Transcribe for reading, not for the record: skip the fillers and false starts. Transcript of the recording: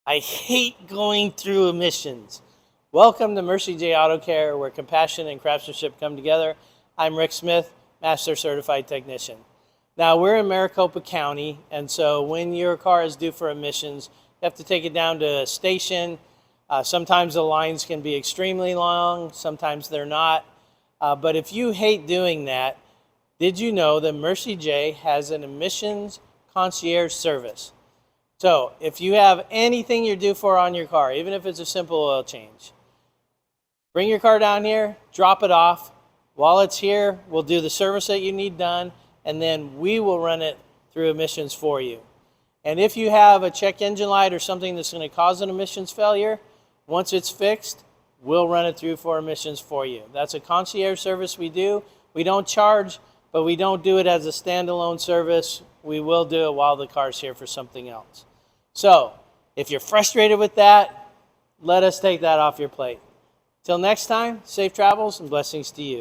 I hate going through emissions. Welcome to Mercie J Auto Care, where compassion and craftsmanship come together. I'm Rick Smith, Master Certified Technician. Now, we're in Maricopa County, and so when your car is due for emissions, you have to take it down to a station. Sometimes the lines can be extremely long, sometimes they're not. But if you hate doing that, did you know that Mercie J has an emissions concierge service? So if you have anything you're due for on your car, even if it's a simple oil change, bring your car down here, drop it off. While it's here, we'll do the service that you need done, and then we will run it through emissions for you. And if you have a check engine light or something that's going to cause an emissions failure, once it's fixed, we'll run it through for emissions for you. That's a concierge service we do. We don't charge, but we don't do it as a standalone service. We will do it while the car's here for something else. So, if you're frustrated with that, let us take that off your plate. Till next time, safe travels and blessings to you.